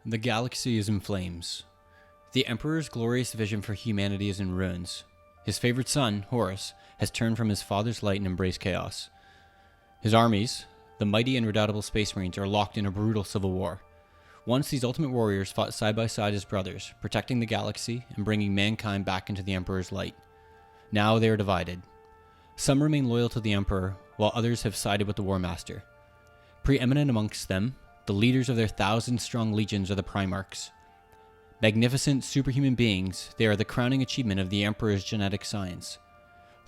The galaxy is in flames. The Emperor's glorious vision for humanity is in ruins. His favorite son, Horus, has turned from his father's light and embraced chaos. His armies, the mighty and redoubtable Space Marines, are locked in a brutal civil war. Once these ultimate warriors fought side by side as brothers, protecting the galaxy and bringing mankind back into the Emperor's light. Now they are divided. Some remain loyal to the Emperor, while others have sided with the War Master. Preeminent amongst them, the leaders of their 1,000-strong legions are the Primarchs. Magnificent superhuman beings, they are the crowning achievement of the Emperor's genetic science.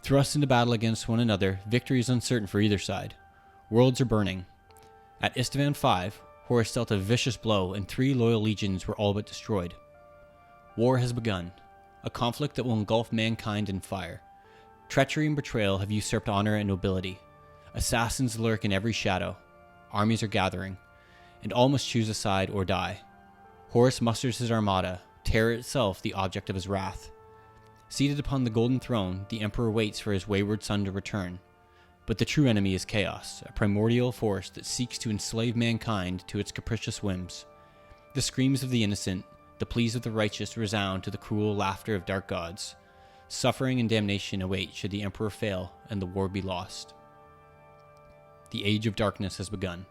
Thrust into battle against one another, victory is uncertain for either side. Worlds are burning. At Isstvan 5, Horus dealt a vicious blow and 3 loyal legions were all but destroyed. War has begun, a conflict that will engulf mankind in fire. Treachery and betrayal have usurped honor and nobility. Assassins lurk in every shadow. Armies are gathering, and all must choose a side or die. Horus musters his armada, terror itself the object of his wrath. Seated upon the golden throne, the Emperor waits for his wayward son to return. But the true enemy is chaos, a primordial force that seeks to enslave mankind to its capricious whims. The screams of the innocent, the pleas of the righteous resound to the cruel laughter of dark gods. Suffering and damnation await should the Emperor fail and the war be lost. The Age of Darkness has begun.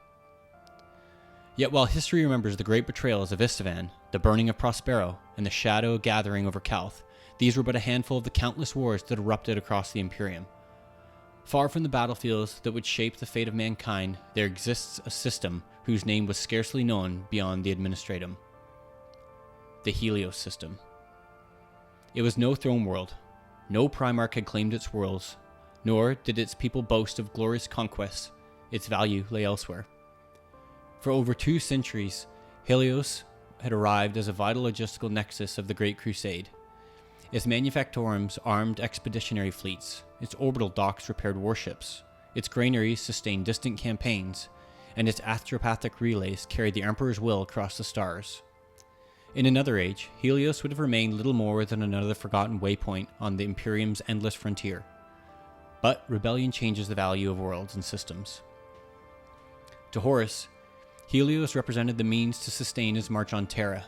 Yet while history remembers the great betrayals of Isstvan, the burning of Prospero, and the shadow gathering over Calth, these were but a handful of the countless wars that erupted across the Imperium. Far from the battlefields that would shape the fate of mankind, there exists a system whose name was scarcely known beyond the administratum. The Helios System. It was no throne world. No Primarch had claimed its worlds, nor did its people boast of glorious conquests. Its value lay elsewhere. For over 2 centuries, Helios had arrived as a vital logistical nexus of the Great Crusade. Its manufactorums armed expeditionary fleets, its orbital docks repaired warships, its granaries sustained distant campaigns, and its astropathic relays carried the Emperor's will across the stars. In another age, Helios would have remained little more than another forgotten waypoint on the Imperium's endless frontier. But rebellion changes the value of worlds and systems. To Horus, Helios represented the means to sustain his march on Terra.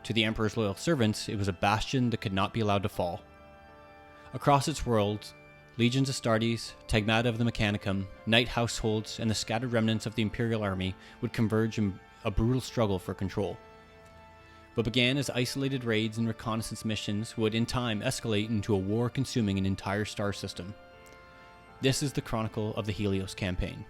To the Emperor's loyal servants, it was a bastion that could not be allowed to fall. Across its worlds, legions of Astartes, Tagmata of the Mechanicum, knight households, and the scattered remnants of the Imperial army would converge in a brutal struggle for control. What began as isolated raids and reconnaissance missions would in time escalate into a war consuming an entire star system. This is the chronicle of the Helios campaign.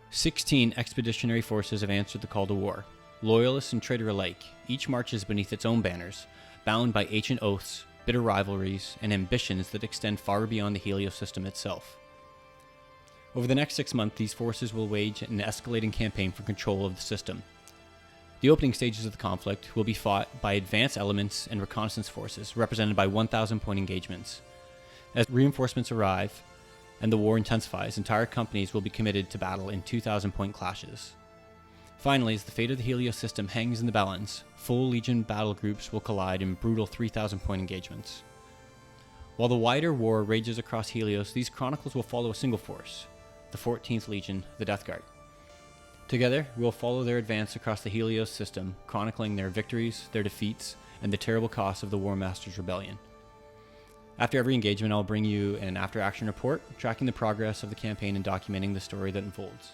16 expeditionary forces have answered the call to war. Loyalists and Traitor alike, each marches beneath its own banners, bound by ancient oaths, bitter rivalries, and ambitions that extend far beyond the Helios system itself. Over the next 6 months, these forces will wage an escalating campaign for control of the system. The opening stages of the conflict will be fought by advanced elements and reconnaissance forces, represented by 1,000-point engagements. As reinforcements arrive, and the war intensifies, entire companies will be committed to battle in 2,000-point clashes. Finally, as the fate of the Helios system hangs in the balance, full Legion battle groups will collide in brutal 3,000-point engagements. While the wider war rages across Helios, these chronicles will follow a single force, the 14th Legion, the Death Guard. Together, we'll follow their advance across the Helios system, chronicling their victories, their defeats, and the terrible costs of the War Master's rebellion. After every engagement, I'll bring you an after-action report, tracking the progress of the campaign and documenting the story that unfolds.